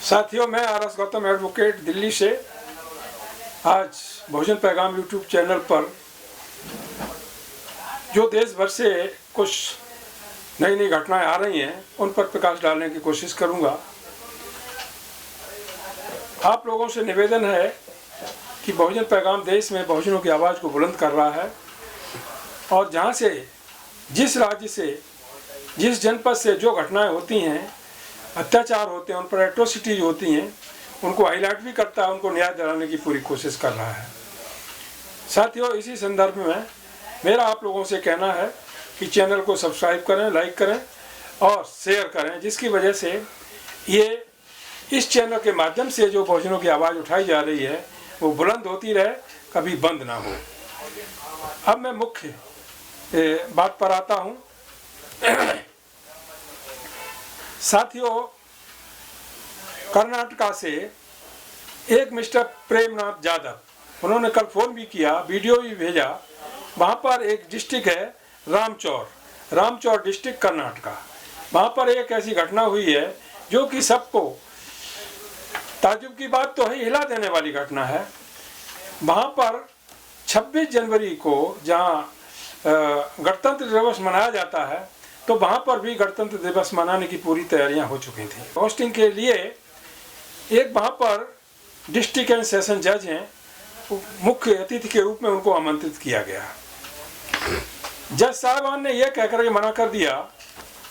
साथियों, मैं RS. Gautam advocate Delhi से आज बहुजन पैगाम यूट्यूब चैनल पर जो देश भर से कुछ नई नई घटनाएं आ रही हैं उन पर प्रकाश डालने की कोशिश करूंगा। आप लोगों से निवेदन है कि बहुजन पैगाम देश में बहुजनों की आवाज़ को बुलंद कर रहा है और जहां से, जिस राज्य से, जिस जनपद से जो घटनाएं होती हैं, अत्याचार होते हैं, उन पर एट्रोसिटीज होती हैं, उनको हाईलाइट भी करता है, उनको न्याय दिलाने की पूरी कोशिश कर रहा है। साथियों, इसी संदर्भ में मेरा आप लोगों से कहना है कि चैनल को सब्सक्राइब करें, लाइक करें और शेयर करें, जिसकी वजह से ये इस चैनल के माध्यम से जो बहुजनों की आवाज़ उठाई जा रही है वो बुलंद होती रहे, कभी बंद ना हो। अब मैं मुख्य बात पर आता हूँ। साथियों, कर्नाटका से एक मिस्टर प्रेमनाथ यादव, उन्होंने कल फ़ोन भी किया, वीडियो भी भेजा। वहाँ पर एक डिस्ट्रिक्ट है रामचौर डिस्ट्रिक्ट कर्नाटका। वहाँ पर एक ऐसी घटना हुई है जो कि सबको ताज्जुब की बात तो है, हिला देने वाली घटना है। वहाँ पर 26 जनवरी को जहाँ गणतंत्र दिवस मनाया जाता है, तो वहाँ पर भी गणतंत्र दिवस मनाने की पूरी तैयारियां हो चुकी थी। होस्टिंग के लिए एक वहाँ पर डिस्ट्रिक्ट एंड सेशन जज हैं, मुख्य अतिथि के रूप में उनको आमंत्रित किया गया। जज साहबान ने यह कहकर के मना कर दिया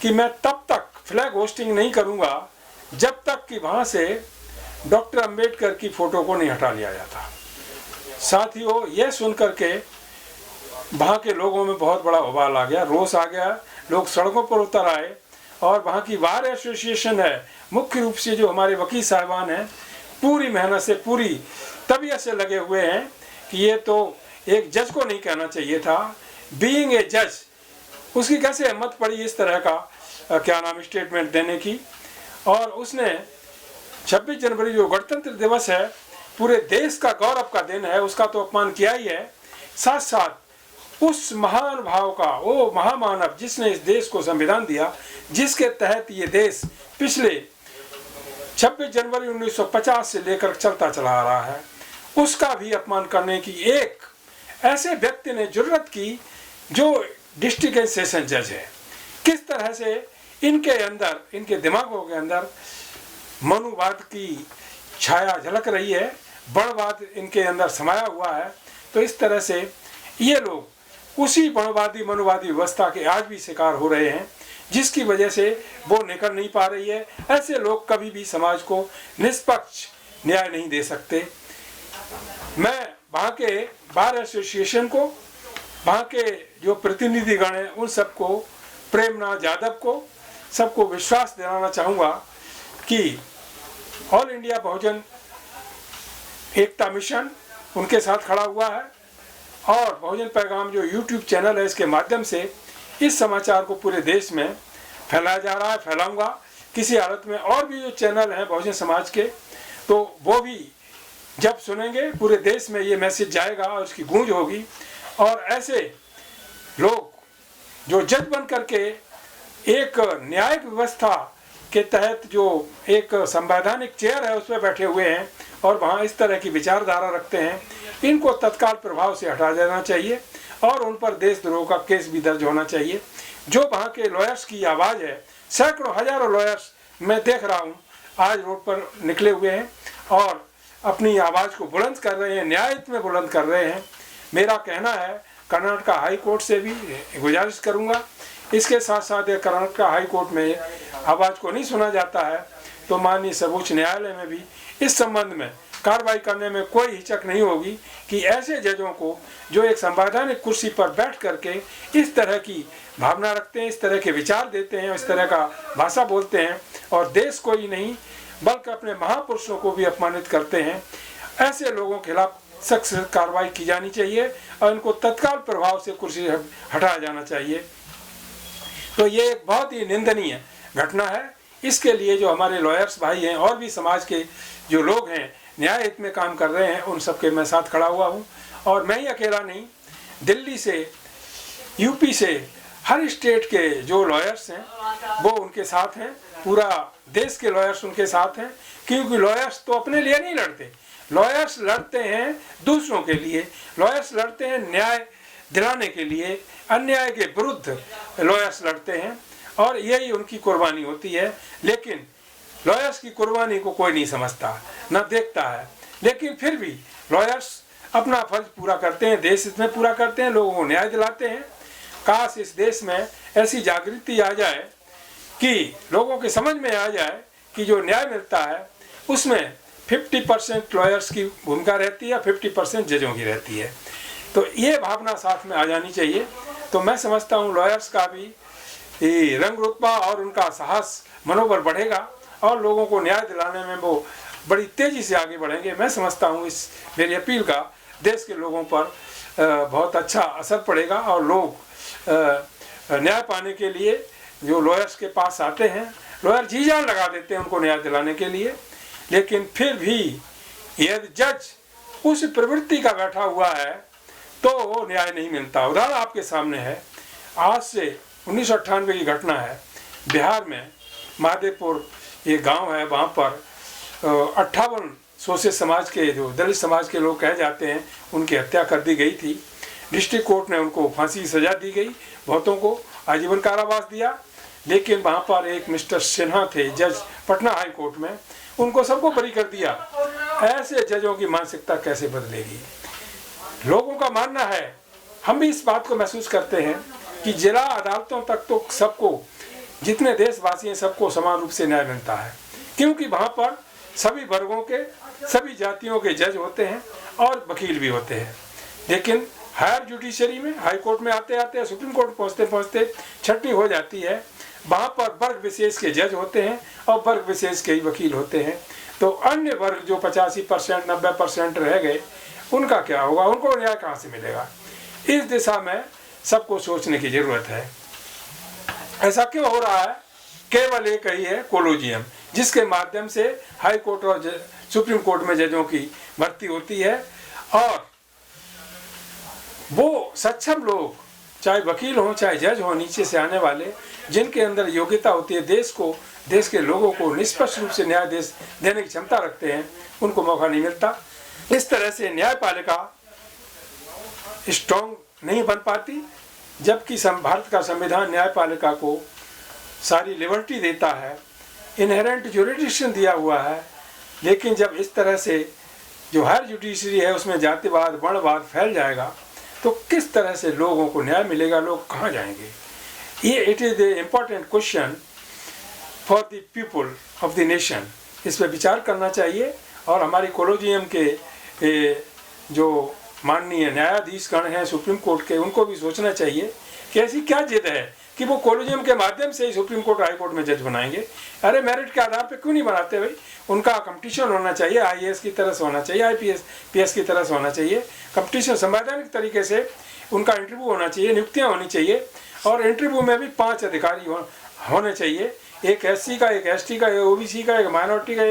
कि मैं तब तक फ्लैग होस्टिंग नहीं करूँगा जब तक कि वहाँ से डॉक्टर अंबेडकर की फ़ोटो को नहीं हटा लिया जाता। साथियों, यह सुन करके वहाँ के लोगों में बहुत बड़ा उबाल आ गया, रोष आ गया, लोग सड़कों पर उतर आए और वहाँ की बार एसोसिएशन है, मुख्य रूप से जो हमारे वकील साहिबान हैं, पूरी मेहनत से, पूरी तबीयत से लगे हुए हैं कि ये तो एक जज को नहीं कहना चाहिए था, बीइंग ए जज, उसकी कैसे हिम्मत पड़ी इस तरह का स्टेटमेंट देने की। और उसने 26 जनवरी जो गणतंत्र दिवस है, पूरे देश का गौरव का दिन है, उसका तो अपमान किया ही है, साथ साथ उस महान भाव का, वो महामानव जिसने इस देश को संविधान दिया, जिसके तहत ये देश पिछले 26 जनवरी 1950 से लेकर चलता चला आ रहा है, उसका भी अपमान करने की एक ऐसे व्यक्ति ने जुर्रत की जो डिस्ट्रिक्ट एंड सेशन जज है। किस तरह से इनके अंदर, इनके दिमागों के अंदर मनुवाद की छाया झलक रही है, बड़वाद इनके अंदर समाया हुआ है। तो इस तरह से ये लोग उसी बड़वादी मनुवादी व्यवस्था के आज भी शिकार हो रहे हैं, जिसकी वजह से वो निकल नहीं पा रही है। ऐसे लोग कभी भी समाज को निष्पक्ष न्याय नहीं दे सकते। मैं वहाँ के बार एसोसिएशन को, वहाँ के जो प्रतिनिधिगण हैं, उन सबको, प्रेमनाथ यादव को, सबको विश्वास दिलाना चाहूँगा कि ऑल इंडिया बहुजन एकता मिशन उनके साथ खड़ा हुआ है और बहुजन पैगाम जो यूट्यूब चैनल है, इसके माध्यम से इस समाचार को पूरे देश में फैलाया जा रहा है, फैलाऊंगा। किसी हालत में और भी जो चैनल हैं बहुजन समाज के, तो वो भी जब सुनेंगे पूरे देश में ये मैसेज जाएगा और उसकी गूंज होगी। और ऐसे लोग जो जज बन करके एक न्यायिक व्यवस्था के तहत जो एक संवैधानिक चेयर है उस पर बैठे हुए हैं और वहाँ इस तरह की विचारधारा रखते हैं, इनको तत्काल प्रभाव से हटा देना चाहिए और उन पर देशद्रोह का केस भी दर्ज होना चाहिए। जो वहाँ के लॉयर्स की आवाज़ है, सैकड़ों हजारों लॉयर्स मैं देख रहा हूँ आज रोड पर निकले हुए हैं और अपनी आवाज़ को बुलंद कर रहे हैं, न्याय में बुलंद कर रहे हैं। मेरा कहना है, कर्नाटका हाई कोर्ट से भी गुजारिश करूँगा, इसके साथ साथ कर्नाटका हाई कोर्ट में आवाज़ को नहीं सुना जाता है तो माननीय सर्वोच्च न्यायालय में भी इस संबंध में कार्रवाई करने में कोई हिचक नहीं होगी कि ऐसे जजों को जो एक संवैधानिक कुर्सी पर बैठ करके इस तरह की भावना रखते हैं, इस तरह के विचार देते हैं, इस तरह का भाषा बोलते हैं और देश को ही नहीं बल्कि अपने महापुरुषों को भी अपमानित करते हैं, ऐसे लोगों के खिलाफ सख्त कार्रवाई की जानी चाहिए और इनको तत्काल प्रभाव से कुर्सी हटाया जाना चाहिए। तो ये एक बहुत ही निंदनीय घटना है। इसके लिए जो हमारे लॉयर्स भाई हैं और भी समाज के जो लोग हैं न्याय हित में काम कर रहे हैं, उन सबके मैं साथ खड़ा हुआ हूँ। और मैं ही अकेला नहीं, दिल्ली से, यूपी से, हर स्टेट के जो लॉयर्स हैं वो उनके साथ हैं पूरा देश के लॉयर्स उनके साथ हैं, क्योंकि लॉयर्स तो अपने लिए नहीं लड़ते, लॉयर्स लड़ते हैं दूसरों के लिए, लॉयर्स लड़ते हैं न्याय दिलाने के लिए, अन्याय के विरुद्ध लॉयर्स लड़ते हैं और यही उनकी कुर्बानी होती है। लेकिन लॉयर्स की कुर्बानी को कोई नहीं समझता, न देखता है, लेकिन फिर भी लॉयर्स अपना फर्ज पूरा करते हैं, देश हित में पूरा करते हैं, लोगों को न्याय दिलाते हैं। काश इस देश में ऐसी जागृति आ जाए कि लोगों के समझ में आ जाए कि जो न्याय मिलता है उसमें 50% लॉयर्स की भूमिका रहती है, 50% जजों की रहती है। तो ये भावना साथ में आ जानी चाहिए। तो मैं समझता हूँ लॉयर्स का भी रंग रुतबा और उनका साहस मनोबल बढ़ेगा और लोगों को न्याय दिलाने में वो बड़ी तेज़ी से आगे बढ़ेंगे। मैं समझता हूँ इस मेरी अपील का देश के लोगों पर बहुत अच्छा असर पड़ेगा और लोग न्याय पाने के लिए जो लॉयर्स के पास आते हैं, लॉयर जी जान लगा देते हैं उनको न्याय दिलाने के लिए, लेकिन फिर भी यदि जज उस प्रवृत्ति का बैठा हुआ है तो न्याय नहीं मिलता। उदाहरण आपके सामने है, आज से 1998 की घटना है, बिहार में महादेवपुर ये गांव है, वहाँ पर 58 शोषित समाज के जो दलित समाज के लोग कहे जाते हैं उनकी हत्या कर दी गई थी। डिस्ट्रिक्ट कोर्ट ने उनको फांसी की सजा दी गई, बहुतों को आजीवन कारावास दिया, लेकिन वहाँ पर एक मिस्टर सिन्हा थे जज पटना हाई कोर्ट में, उनको सबको बरी कर दिया। ऐसे जजों की मानसिकता कैसे बदलेगी? लोगों का मानना है, हम भी इस बात को महसूस करते हैं कि जिला अदालतों तक तो सबको, जितने देशवासी हैं सबको समान रूप से न्याय मिलता है, क्योंकि वहाँ पर सभी वर्गों के, सभी जातियों के जज होते हैं और वकील भी होते हैं। लेकिन हायर जुडिशरी में, हाई कोर्ट में आते आते सुप्रीम कोर्ट पहुँचते पहुँचते छटनी हो जाती है, वहाँ पर वर्ग विशेष के जज होते हैं और वर्ग विशेष के ही वकील होते हैं। तो अन्य वर्ग जो 85% 90% रह गए, उनका क्या होगा? उनको न्याय कहाँ से मिलेगा? इस दिशा में सबको सोचने की जरूरत है। ऐसा क्यों हो रहा है? केवल एक ही है, कोलोजियम, जिसके माध्यम से हाई कोर्ट और सुप्रीम कोर्ट में जजों की भर्ती होती है और वो सक्षम लोग, चाहे वकील हों चाहे जज हों, नीचे से आने वाले, जिनके अंदर योग्यता होती है, देश को, देश के लोगों को निष्पक्ष रूप से न्याय देने की क्षमता रखते हैं, उनको मौका नहीं मिलता। इस तरह से न्यायपालिका स्ट्रॉन्ग नहीं बन पाती, जबकि भारत का संविधान न्यायपालिका को सारी लिबर्टी देता है, इनहेरेंट जुरिडिक्शन दिया हुआ है। लेकिन जब इस तरह से जो हायर जुडिशरी है उसमें जातिवाद, वर्णवाद फैल जाएगा तो किस तरह से लोगों को न्याय मिलेगा? लोग कहाँ जाएंगे? ये it is the important question for the people of the nation. इस पर विचार करना चाहिए और हमारी कोलोजियम के जो माननीय न्यायाधीशगण हैं सुप्रीम कोर्ट के, उनको भी सोचना चाहिए कि ऐसी क्या जिद है कि वो कोलोजियम के माध्यम से ही सुप्रीम कोर्ट हाई कोर्ट में जज बनाएंगे। अरे मेरिट के आधार पे क्यों नहीं बनाते भाई? उनका कंपटीशन होना चाहिए, IAS की तरह से होना चाहिए, IPS PS की तरह से होना चाहिए। कंपटीशन संवैधानिक तरीके से उनका इंटरव्यू होना चाहिए, नियुक्तियाँ होनी चाहिए और इंटरव्यू में भी 5 अधिकारी होने चाहिए, एक SC का, एक ST का, एक OBC का, एक माइनॉरिटी का,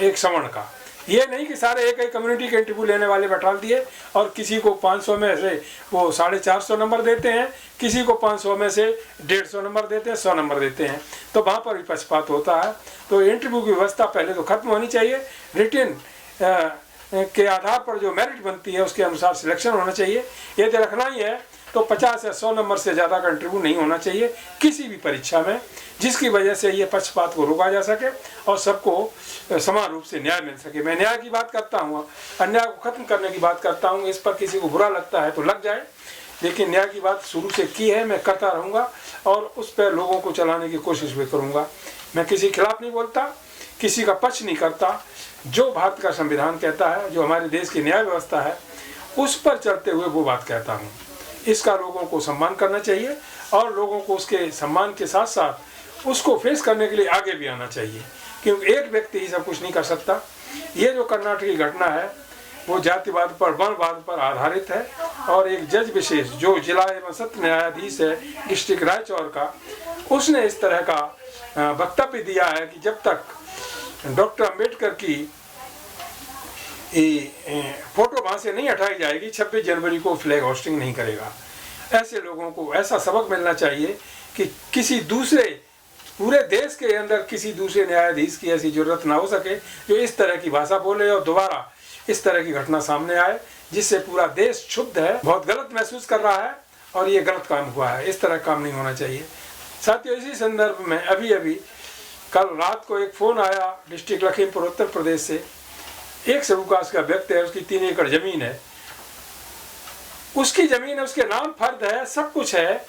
एक सवर्ण का। ये नहीं कि सारे एक ही कम्युनिटी के इंटरव्यू लेने वाले बैठा दिए और किसी को 500 में से वो 450 नंबर देते हैं, किसी को 500 में से 150 नंबर देते हैं, 100 नंबर देते हैं, तो वहाँ पर भी पक्षपात होता है। तो इंटरव्यू की व्यवस्था पहले तो खत्म होनी चाहिए, रिटन के आधार पर जो मेरिट बनती है उसके अनुसार सिलेक्शन होना चाहिए। यदि रखना ही है तो 50 या 100 नंबर से ज़्यादा का इंटरव्यू नहीं होना चाहिए किसी भी परीक्षा में, जिसकी वजह से ये पक्षपात को रोका जा सके और सबको समान रूप से न्याय मिल सके। मैं न्याय की बात करता हूँ, अन्याय को खत्म करने की बात करता हूँ। इस पर किसी को बुरा लगता है तो लग जाए, लेकिन न्याय की बात शुरू से की है, मैं करता रहूँगा और उस पर लोगों को चलाने की कोशिश भी करूँगा। मैं किसी के खिलाफ नहीं बोलता, किसी का पक्ष नहीं करता। जो भारत का संविधान कहता है, जो हमारे देश की न्याय व्यवस्था है, उस पर चलते हुए वो बात कहता हूँ। इसका लोगों को सम्मान करना चाहिए और लोगों को उसके सम्मान के साथ साथ उसको फेस करने के लिए आगे भी आना चाहिए, क्योंकि एक व्यक्ति ही सब कुछ नहीं कर सकता। ये जो कर्नाटक की घटना है वो जातिवाद पर, वर्णवाद पर आधारित है और एक जज विशेष जो जिला एवं सत्र न्यायाधीश है डिस्ट्रिक्ट रायचौर का, उसने इस तरह का वक्तव्य दिया है कि जब तक डॉक्टर अम्बेडकर की फोटो वहाँ से नहीं हटाई जाएगी 26 जनवरी को फ्लैग होस्टिंग नहीं करेगा। ऐसे लोगों को ऐसा सबक मिलना चाहिए कि किसी दूसरे पूरे देश के अंदर किसी दूसरे न्यायाधीश की ऐसी जरूरत ना हो सके जो इस तरह की भाषा बोले और दोबारा इस तरह की घटना सामने आए, जिससे पूरा देश क्षुब्ध है, बहुत गलत महसूस कर रहा है और ये गलत काम हुआ है। इस तरह काम नहीं होना चाहिए। साथियों, इसी संदर्भ में अभी कल रात को एक फ़ोन आया डिस्ट्रिक्ट लखीमपुर उत्तर प्रदेश से। एक सबूकाश का व्यक्ति है, उसकी 3 एकड़ ज़मीन है, उसकी ज़मीन है, उसके नाम फर्द है, सब कुछ है।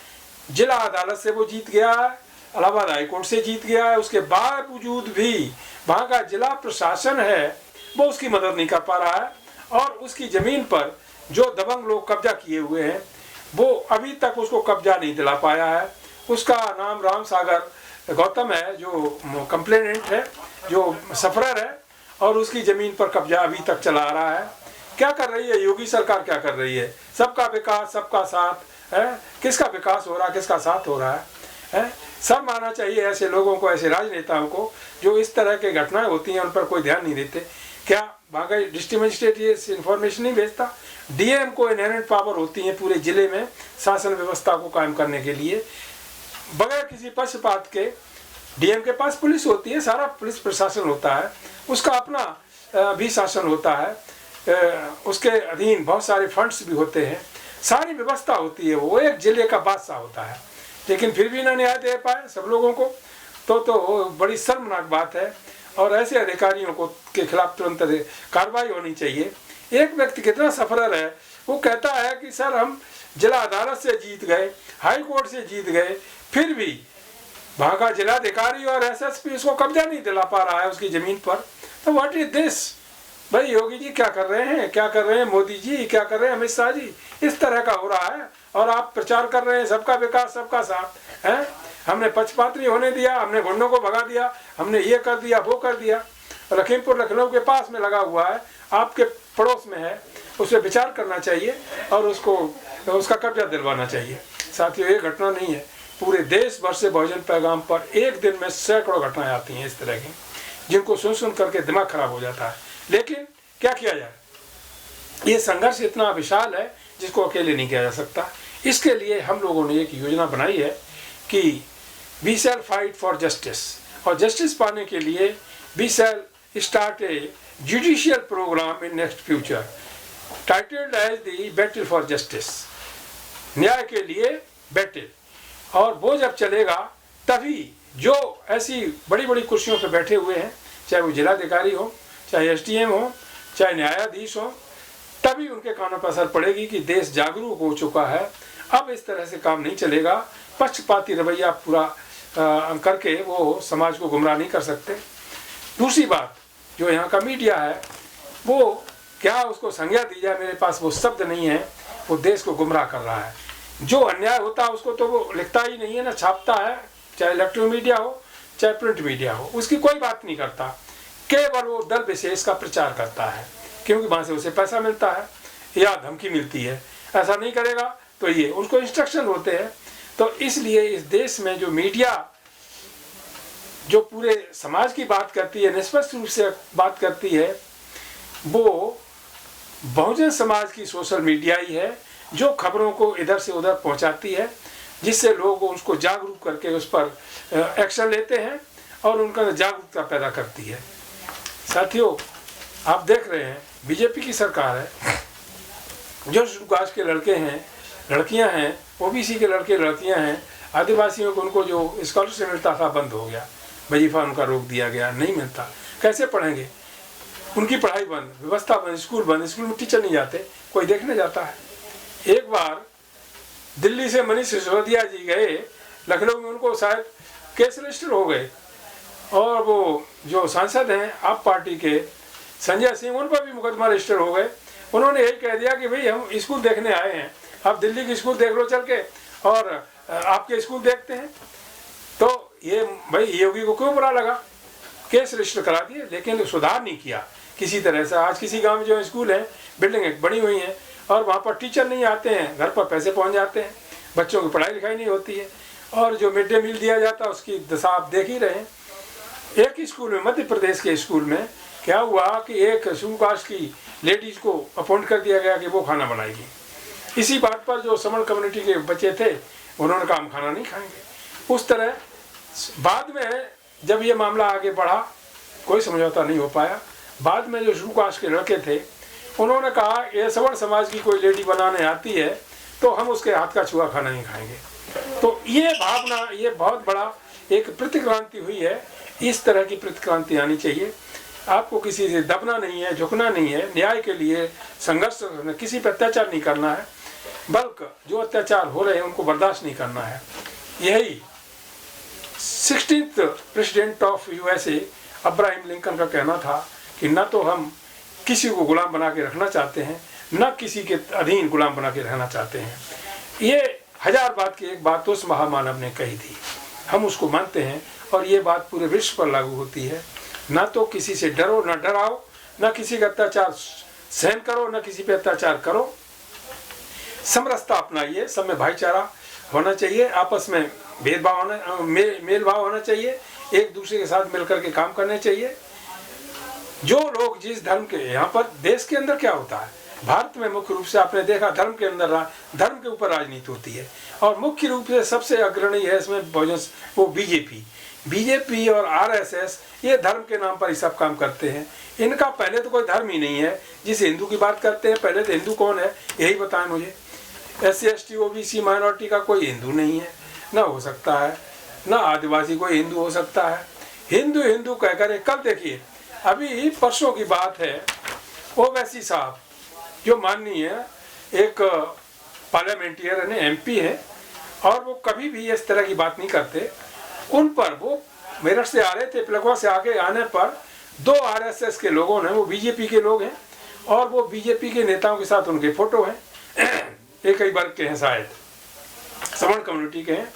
जिला अदालत से वो जीत गया है, इलाहाबाद हाई कोर्ट से जीत गया है, उसके बावजूद भी वहाँ का जिला प्रशासन है वो उसकी मदद नहीं कर पा रहा है और उसकी ज़मीन पर जो दबंग लोग कब्जा किए हुए हैं वो अभी तक उसको कब्जा नहीं दिला पाया है। उसका नाम राम सागर गौतम है, जो कंप्लेनेंट है, जो सफरर है, और उसकी ज़मीन पर कब्जा अभी तक चला आ रहा है। क्या कर रही है योगी सरकार? क्या कर रही है? सबका विकास, सबका साथ है। किसका विकास हो रहा है, किसका साथ हो रहा है? शर्म आना चाहिए ऐसे लोगों को, ऐसे राजनेताओं को जो इस तरह की घटनाएं होती हैं उन पर कोई ध्यान नहीं देते। क्या बाकी डिस्ट्रिक्ट मजिस्ट्रेट ये इन्फॉर्मेशन नहीं भेजता? डीएम को इनहेरेंट पावर होती है पूरे जिले में शासन व्यवस्था को कायम करने के लिए, बगैर किसी पक्षपात के। डीएम के पास पुलिस होती है, सारा पुलिस प्रशासन होता है, उसका अपना भी शासन होता है, उसके अधीन बहुत सारे फंड्स भी होते हैं, सारी व्यवस्था होती है, वो एक जिले का बादशाह होता है, लेकिन फिर भी ना न्याय दे पाए सब लोगों को, तो बड़ी शर्मनाक बात है। और ऐसे अधिकारियों को के खिलाफ तुरंत कार्रवाई होनी चाहिए। एक व्यक्ति कितना सफरर है, वो कहता है कि सर हम जिला अदालत से जीत गए, हाई कोर्ट से जीत गए, फिर भी वहाँ का जिलाधिकारी और एसएसपी उसको कब्जा नहीं दिला पा रहा है उसकी ज़मीन पर। तो व्हाट इज दिस? भाई योगी जी क्या कर रहे हैं, क्या कर रहे हैं? मोदी जी क्या कर रहे हैं? अमित शाह जी, इस तरह का हो रहा है और आप प्रचार कर रहे हैं सबका विकास, सबका साथ है। हमने पक्षपात नहीं होने दिया, हमने गुंडों को भगा दिया, हमने ये कर दिया, वो कर दिया। लखीमपुर लखनऊ के पास में लगा हुआ है, आपके पड़ोस में है, उस पर विचार करना चाहिए और उसका कब्जा दिलवाना चाहिए। साथियों, ये घटना नहीं है, पूरे देश भर से बहुजन पैगाम पर एक दिन में सैकड़ों घटनाएं आती हैं इस तरह की, जिनको सुन करके दिमाग खराब हो जाता है। लेकिन क्या किया जाए? ये संघर्ष इतना विशाल है जिसको अकेले नहीं किया जा सकता। इसके लिए हम लोगों ने एक योजना बनाई है कि we shall fight for justice, और जस्टिस पाने के लिए we shall start a judicial programme in next future titled as the battle for justice, न्याय के लिए बैटल। और वो जब चलेगा तभी जो ऐसी बड़ी बड़ी कुर्सियों पर बैठे हुए हैं, चाहे वो जिलाधिकारी हो, चाहे एसडीएम हो, चाहे न्यायाधीश हो, तभी उनके कानों पर असर पड़ेगी कि देश जागरूक हो चुका है, अब इस तरह से काम नहीं चलेगा। पक्षपाती रवैया पूरा करके वो समाज को गुमराह नहीं कर सकते। दूसरी बात, जो यहाँ का मीडिया है वो क्या उसको संज्ञा दी जाए, मेरे पास वो शब्द नहीं है, वो देश को गुमराह कर रहा है। जो अन्याय होता है उसको तो वो लिखता ही नहीं है ना, छापता है, चाहे इलेक्ट्रॉनिक मीडिया हो चाहे प्रिंट मीडिया हो, उसकी कोई बात नहीं करता, केवल वो दल विशेष का प्रचार करता है, क्योंकि वहाँ से उसे पैसा मिलता है या धमकी मिलती है, ऐसा नहीं करेगा तो ये उनको इंस्ट्रक्शन होते हैं। तो इसलिए इस देश में जो मीडिया जो पूरे समाज की बात करती है, निष्पक्ष रूप से बात करती है, वो बहुजन समाज की सोशल मीडिया ही है, जो खबरों को इधर से उधर पहुंचाती है, जिससे लोग उसको जागरूक करके उस पर एक्शन लेते हैं और उनका जागरूकता पैदा करती है। साथियों, आप देख रहे हैं बीजेपी की सरकार है, जो कास्ट के लड़के हैं, लड़कियां हैं, ओबीसी के लड़के लड़कियां हैं, आदिवासियों को उनको जो स्कॉलरशिप मिलता था बंद हो गया, वजीफा उनका रोक दिया गया, नहीं मिलता, कैसे पढ़ेंगे? उनकी पढ़ाई बंद, व्यवस्था बंद, स्कूल बंद, स्कूल में टीचर नहीं जाते, कोई देखने जाता है। एक बार दिल्ली से मनीष सिसोदिया जी गए लखनऊ में, उनको शायद केस रजिस्टर हो गए, और वो जो सांसद हैं आप पार्टी के संजय सिंह, उन पर भी मुकदमा रजिस्टर हो गए। उन्होंने यही कह दिया कि भाई हम स्कूल देखने आए हैं, आप दिल्ली की स्कूल देख लो चल के, और आपके स्कूल देखते हैं। तो ये भाई योगी को क्यों बुरा लगा, केस रजिस्टर करा दिए, लेकिन सुधार नहीं किया किसी तरह से। आज किसी गांव में जो स्कूल है, बिल्डिंग बनी हुई हैं और वहाँ पर टीचर नहीं आते हैं, घर पर पैसे पहुँच जाते हैं, बच्चों की पढ़ाई लिखाई नहीं होती है, और जो मिड डे मील दिया जाता है उसकी दशा आप देख ही रहे हैं। एक ही स्कूल में, मध्य प्रदेश के स्कूल में क्या हुआ कि एक सूकास्ट की लेडीज को अपॉइंट कर दिया गया कि वो खाना बनाएगी। इसी बात पर जो समण कम्युनिटी के बच्चे थे, उन्होंने कहा हम खाना नहीं खाएंगे। उस तरह बाद में जब ये मामला आगे बढ़ा, कोई समझौता नहीं हो पाया। बाद में जो शुरू कास्ट के लड़के थे उन्होंने कहा ये सवर्ण समाज की कोई लेडी बनाने आती है तो हम उसके हाथ का छुआ खाना नहीं खाएंगे। तो ये भावना, ये बहुत बड़ा एक प्रतिक्रांति हुई है। इस तरह की प्रतिक्रांति आनी चाहिए। आपको किसी से दबना नहीं है, झुकना नहीं है, न्याय के लिए संघर्ष, किसी पर अत्याचार नहीं करना है, बल्कि जो अत्याचार हो रहे हैं उनको बर्दाश्त नहीं करना है। यही 16th president of USA Abraham Lincoln का कहना था कि न तो हम किसी को गुलाम बना के रखना चाहते हैं, न किसी के अधीन गुलाम बना के रहना चाहते हैं। ये 1000 बात की एक बात उस महामानव ने कही थी, हम उसको मानते हैं और ये बात पूरे विश्व पर लागू होती है। ना तो किसी से डरो, ना डराओ, ना किसी का अत्याचार सहन करो, ना किसी पे अत्याचार करो। समरसता अपनाइए, सब में भाईचारा होना चाहिए, आपस में भेदभाव होना, मेल भाव होना चाहिए, एक दूसरे के साथ मिलकर के काम करने चाहिए। जो लोग जिस धर्म के, यहाँ पर देश के अंदर क्या होता है, भारत में मुख्य रूप से आपने देखा धर्म के अंदर धर्म के ऊपर राजनीति होती है और मुख्य रूप से सबसे अग्रणी है इसमें बहुजन, वो बीजेपी और आरएसएस, ये धर्म के नाम पर ही सब काम करते हैं। इनका पहले तो कोई धर्म ही नहीं है। जिस हिंदू की बात करते हैं, पहले तो हिंदू कौन है यही बताएं मुझे। SC ST OBC माइनॉरिटी का कोई हिंदू नहीं है, ना हो सकता है, ना आदिवासी कोई हिंदू हो सकता है। हिंदू हिंदू कहकर, कल देखिए अभी परसों की बात है, ओवैसी साहब जो माननीय एक पार्लियामेंटियर MP है और वो कभी भी इस तरह की बात नहीं करते। उन पर, वो मेरठ से आ रहे थे, पिलखवा से आगे आने पर 2 RSS के लोगों ने, वो बीजेपी के लोग हैं और वो बीजेपी के नेताओं के साथ उनके फोटो हैं, एक ही वर्ग के हैं, शायद सवर्ण कम्युनिटी के हैं।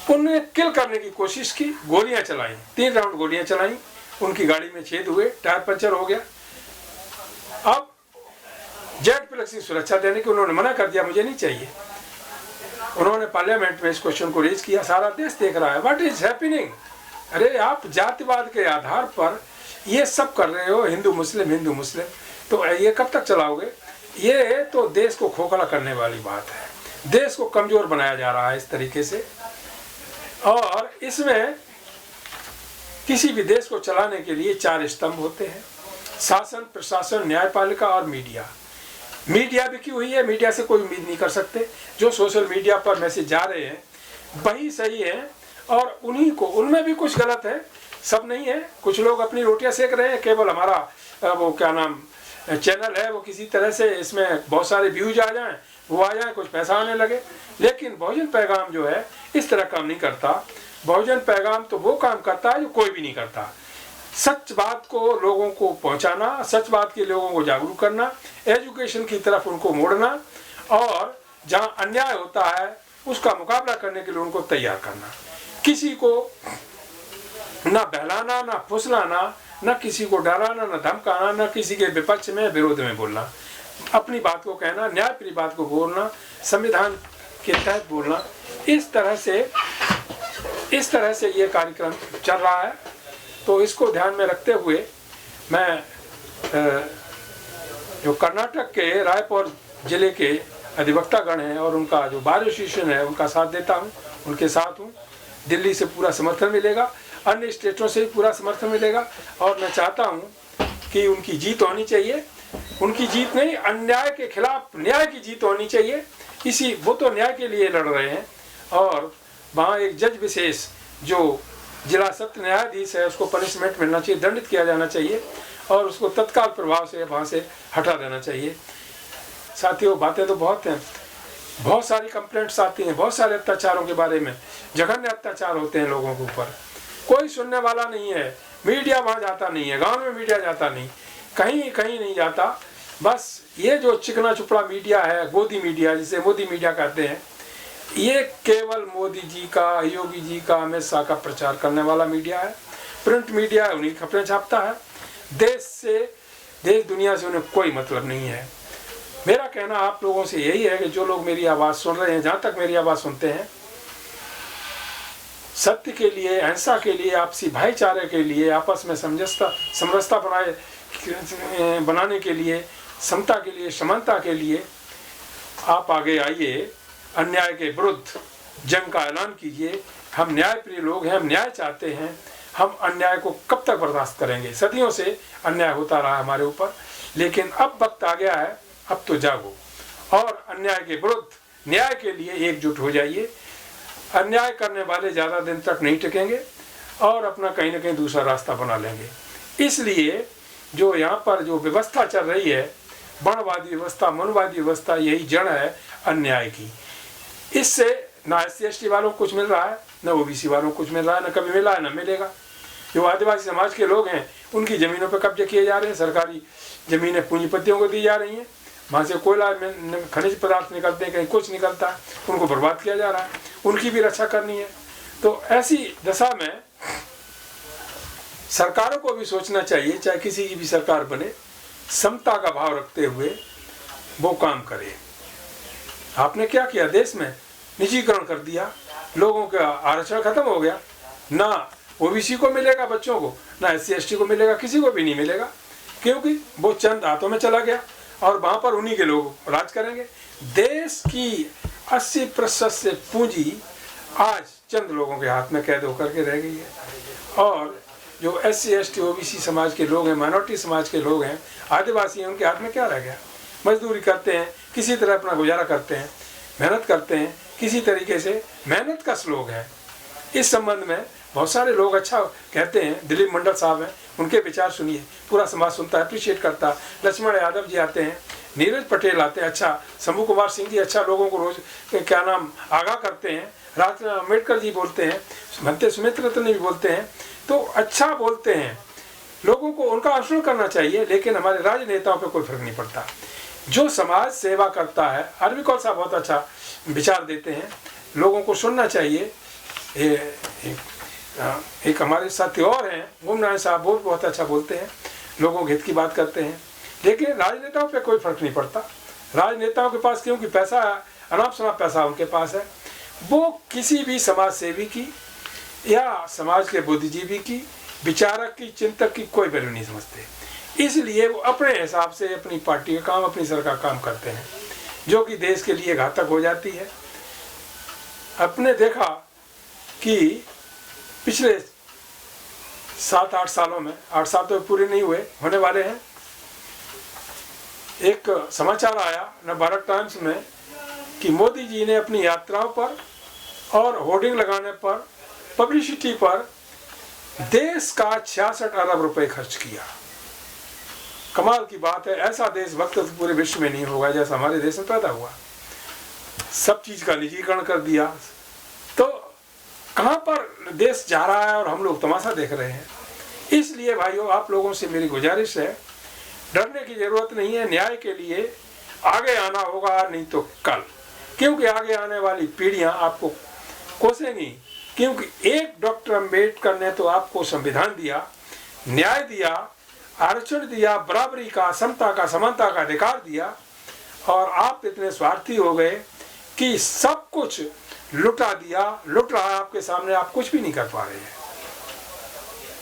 उन्हें किल करने की कोशिश की, गोलियां चलाई, 3 राउंड गोलियां चलाई, उनकी गाड़ी में छेद हुए, टायर पंचर हो गया। अब Z+ की सुरक्षा देने की उन्होंने मना कर दिया, मुझे नहीं चाहिए। उन्होंने पार्लियामेंट में इस क्वेश्चन को रेज किया, सारा देश देख रहा है, व्हाट इज हैपनिंग। अरे आप जातिवाद के आधार पर ये सब कर रहे हो, हिंदू मुस्लिम, तो ये कब तक चलाओगे। ये तो देश को खोखला करने वाली बात है, देश को कमजोर बनाया जा रहा है इस तरीके से। और इसमें किसी भी देश को चलाने के लिए 4 स्तंभ होते हैं, शासन, प्रशासन, न्यायपालिका और मीडिया। मीडिया भी की हुई है, मीडिया से कोई उम्मीद नहीं कर सकते। जो सोशल मीडिया पर मैसेज जा रहे हैं वही सही है और उन्हीं को, उनमें भी कुछ गलत है, सब नहीं है। कुछ लोग अपनी रोटियां सेक रहे हैं, केवल हमारा वो क्या नाम चैनल है, वो किसी तरह से इसमें बहुत सारे व्यूज आ जाएं, वो आ जाए, कुछ पैसा आने लगे। लेकिन बहुजन पैगाम जो है इस तरह काम नहीं करता। बहुजन पैगाम तो वो काम करता है जो कोई भी नहीं करता, सच बात को लोगों को पहुंचाना, सच बात के लोगों को जागरूक करना, एजुकेशन की तरफ उनको मोड़ना और जहां अन्याय होता है उसका मुकाबला करने के लिए उनको तैयार करना। किसी को ना बहलाना, ना फुसलाना, ना किसी को डराना, ना धमकाना, ना किसी के विपक्ष में विरोध में बोलना, अपनी बात को कहना, न्यायप्रिय बात को बोलना, संविधान के तहत बोलना। इस तरह से ये कार्यक्रम चल रहा है। तो इसको ध्यान में रखते हुए मैं जो कर्नाटक के रायपुर जिले के अधिवक्तागण हैं और उनका जो बार एसोसिएशन है उनका साथ देता हूँ, उनके साथ हूँ। दिल्ली से पूरा समर्थन मिलेगा, अन्य स्टेटों से भी पूरा समर्थन मिलेगा और मैं चाहता हूँ कि उनकी जीत होनी चाहिए। उनकी जीत नहीं, अन्याय के खिलाफ न्याय की जीत होनी चाहिए। वो तो न्याय के लिए लड़ रहे हैं और वहाँ एक जज विशेष जो जिला सत्र न्यायाधीश है उसको पनिशमेंट मिलना चाहिए, दंडित किया जाना चाहिए और उसको तत्काल प्रभाव से वहाँ से हटा देना चाहिए। साथियों, बातें तो बहुत हैं, बहुत सारी कंप्लेंट्स आती हैं, बहुत सारे अत्याचारों के बारे में, जघन्य अत्याचार होते हैं लोगों के ऊपर, कोई सुनने वाला नहीं है। मीडिया वहाँ जाता नहीं है, गाँव में मीडिया जाता नहीं, कहीं नहीं जाता। बस ये जो चिकना चुपड़ा मीडिया है, गोदी मीडिया, जिसे मोदी मीडिया कहते हैं, ये केवल मोदी जी का, योगी जी का, अमित शाह का प्रचार करने वाला मीडिया है। प्रिंट मीडिया है, उन्हीं खबरें छापता है। देश दुनिया से उन्हें कोई मतलब नहीं है। मेरा कहना आप लोगों से यही है कि जो लोग मेरी आवाज़ सुन रहे हैं, जहाँ तक मेरी आवाज़ सुनते हैं, सत्य के लिए, अहिंसा के लिए, आपसी भाईचारे के लिए, आपस में समरसता बनाने के लिए, समता के लिए, समानता के लिए आप आगे आइए, अन्याय के विरुद्ध जंग का ऐलान कीजिए। हम न्यायप्रिय लोग हैं, हम न्याय चाहते हैं। हम अन्याय को कब तक बर्दाश्त करेंगे? सदियों से अन्याय होता रहा हमारे ऊपर, लेकिन अब वक्त आ गया है, अब तो जागो और अन्याय के विरुद्ध न्याय के लिए एकजुट हो जाइए। अन्याय करने वाले ज़्यादा दिन तक नहीं टिकेंगे और अपना कहीं ना कहीं दूसरा रास्ता बना लेंगे। इसलिए जो यहाँ पर जो व्यवस्था चल रही है, वर्णवादी व्यवस्था, मनवादी व्यवस्था, यही जड़ है अन्याय की। इससे ना SC/ST वालों को कुछ मिल रहा है, न OBC वालों को कुछ मिल रहा है, न कभी मिला है, न मिलेगा। जो आदिवासी समाज के लोग हैं उनकी ज़मीनों पर कब्जे किए जा रहे हैं, सरकारी ज़मीनें पूंजीपतियों को दी जा रही हैं, वहाँ से कोयला खनिज पदार्थ निकलते हैं, कहीं कुछ निकलता है, उनको बर्बाद किया जा रहा है, उनकी भी रक्षा करनी है। तो ऐसी दशा में सरकारों को भी सोचना चाहिए, चाहे किसी की भी सरकार बने, समता का भाव रखते हुए वो काम करे। आपने क्या किया? देश में निजीकरण कर दिया, लोगों का आरक्षण खत्म हो गया, ना OBC को मिलेगा बच्चों को, ना SC/ST को मिलेगा, किसी को भी नहीं मिलेगा, क्योंकि वो चंद हाथों में चला गया और वहाँ पर उन्हीं के लोग राज करेंगे। देश की 80% से पूंजी आज चंद लोगों के हाथ में कैद होकर के रह गई है। और जो SC/ST OBC समाज के लोग हैं, माइनॉरिटी समाज के लोग हैं, आदिवासी हैं, उनके हाथ में क्या रह गया? मजदूरी करते हैं, किसी तरह अपना गुजारा करते हैं, मेहनत करते हैं, किसी तरीके से मेहनत का श्लोक है। इस संबंध में बहुत सारे लोग अच्छा कहते हैं। दिलीप मंडल साहब हैं, उनके विचार सुनिए, पूरा समाज सुनता है, अप्रिशिएट करता है। लक्ष्मण यादव जी आते हैं, नीरज पटेल आते हैं, अच्छा, शंभू कुमार सिंह जी अच्छा लोगों को रोज क्या नाम आगाह करते हैं, राज अम्बेडकर जी बोलते हैं, भंते सुमित्र रत्न भी बोलते हैं, तो अच्छा बोलते हैं। लोगों को उनका अनुसरण करना चाहिए, लेकिन हमारे राजनेताओं पे कोई फर्क नहीं पड़ता। जो समाज सेवा करता है, अरविंद कौर साहब बहुत अच्छा विचार देते हैं, लोगों को सुनना चाहिए। एक हमारे साथी और हैं, ओम नारायण साहब, वो बहुत अच्छा बोलते हैं, लोगों के हित की बात करते हैं, लेकिन राजनेताओं पे कोई फर्क नहीं पड़ता। राजनेताओं के पास क्योंकि पैसा, अनाप शनाप पैसा उनके पास है, वो किसी भी समाज सेवी की या समाज के बुद्धिजीवी की, विचारक की, चिंतक की कोई वैल्यू नहीं समझते। इसलिए वो अपने हिसाब से अपनी पार्टी का काम, अपनी सरकार का काम करते हैं, जो कि देश के लिए घातक हो जाती है। आपने देखा कि पिछले 7-8 सालों में, 8 साल तो पूरे नहीं हुए, होने वाले हैं, एक समाचार आया नवभारत टाइम्स में कि मोदी जी ने अपनी यात्राओं पर और होर्डिंग लगाने पर, पब्लिसिटी पर देश का 66 अरब रुपए खर्च किया। कमाल की बात है, ऐसा देशभक्त तो पूरे विश्व में नहीं होगा जैसा हमारे देश में पैदा हुआ। सब चीज का निजीकरण कर दिया, तो कहां पर देश जा रहा है और हम लोग तमाशा देख रहे हैं। इसलिए भाइयों, आप लोगों से मेरी गुजारिश है, डरने की जरूरत नहीं है, न्याय के लिए आगे आना होगा, नहीं तो कल, क्योंकि आगे आने वाली पीढ़ियां आपको कोसेंगी। क्योंकि एक डॉक्टर अम्बेडकर ने तो आपको संविधान दिया, न्याय दिया, आरक्षण दिया, बराबरी का, समता का, समानता का अधिकार दिया, और आप इतने स्वार्थी हो गए कि सब कुछ लुटा दिया, लुट रहा है आपके सामने, आप कुछ भी नहीं कर पा रहे हैं।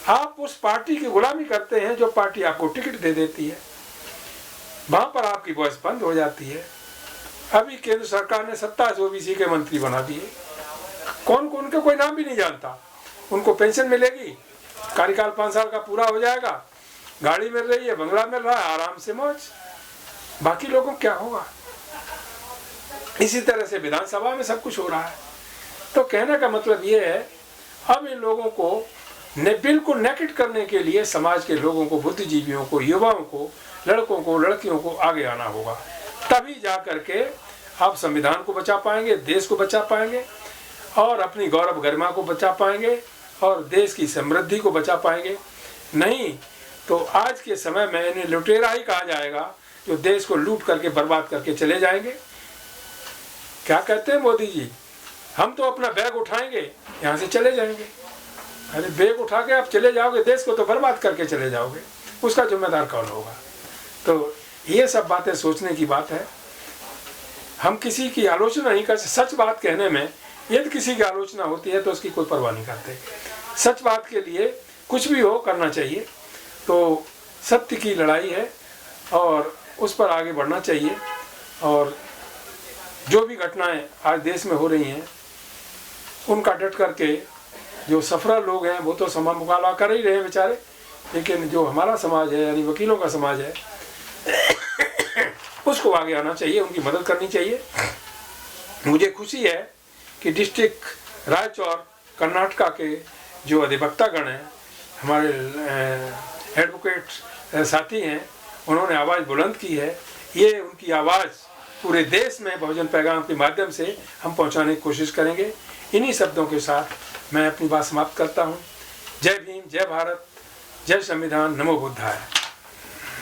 आप उस पार्टी की गुलामी करते हैं जो पार्टी आपको टिकट दे देती है, वहां पर आपकी वॉइस बंद हो जाती है। अभी केंद्र सरकार ने 27 OBC के मंत्री बना दिए, कौन कौन के कोई नाम भी नहीं जानता। उनको पेंशन मिलेगी, कार्यकाल 5 साल का पूरा हो जाएगा, गाड़ी मिल रही है, बंगला मिल रहा है, आराम से मौज। बाकी लोगों को क्या होगा? इसी तरह से विधानसभा में सब कुछ हो रहा है। तो कहने का मतलब ये है, अब इन लोगों को बिल्कुल नेकेट करने के लिए समाज के लोगों को, बुद्धिजीवियों को, युवाओं को, लड़कों को, लड़कियों को आगे आना होगा। तभी जा करके आप संविधान को बचा पाएंगे, देश को बचा पाएंगे, और अपनी गौरव गरिमा को बचा पाएंगे, और देश की समृद्धि को बचा पाएंगे। नहीं तो आज के समय में इन्हें लुटेरा ही कहा जाएगा, जो देश को लूट करके बर्बाद करके चले जाएंगे। क्या कहते हैं मोदी जी, हम तो अपना बैग उठाएंगे, यहाँ से चले जाएंगे। अरे बैग उठा के आप चले जाओगे, देश को तो बर्बाद करके चले जाओगे, उसका जिम्मेदार कौन होगा? तो ये सब बातें सोचने की बात है। हम किसी की आलोचना नहीं करते। सच बात कहने में यदि किसी की आलोचना होती है तो उसकी कोई परवाह नहीं करते। सच बात के लिए कुछ भी हो करना चाहिए। तो सत्य की लड़ाई है और उस पर आगे बढ़ना चाहिए। और जो भी घटनाएं आज देश में हो रही हैं, उनका डट करके, जो सफरा लोग हैं वो तो मुकाबला कर ही रहे हैं बेचारे, लेकिन जो हमारा समाज है यानी वकीलों का समाज है उसको आगे आना चाहिए, उनकी मदद करनी चाहिए। मुझे खुशी है कि डिस्ट्रिक्ट रायचौर कर्नाटका के जो अधिवक्तागण हैं, हमारे एडवोकेट साथी हैं, उन्होंने आवाज़ बुलंद की है। ये उनकी आवाज़ पूरे देश में बहुजन पैगाम के माध्यम से हम पहुंचाने की कोशिश करेंगे। इन्हीं शब्दों के साथ मैं अपनी बात समाप्त करता हूं। जय भीम, जय भारत, जय संविधान, नमो बुद्धाय।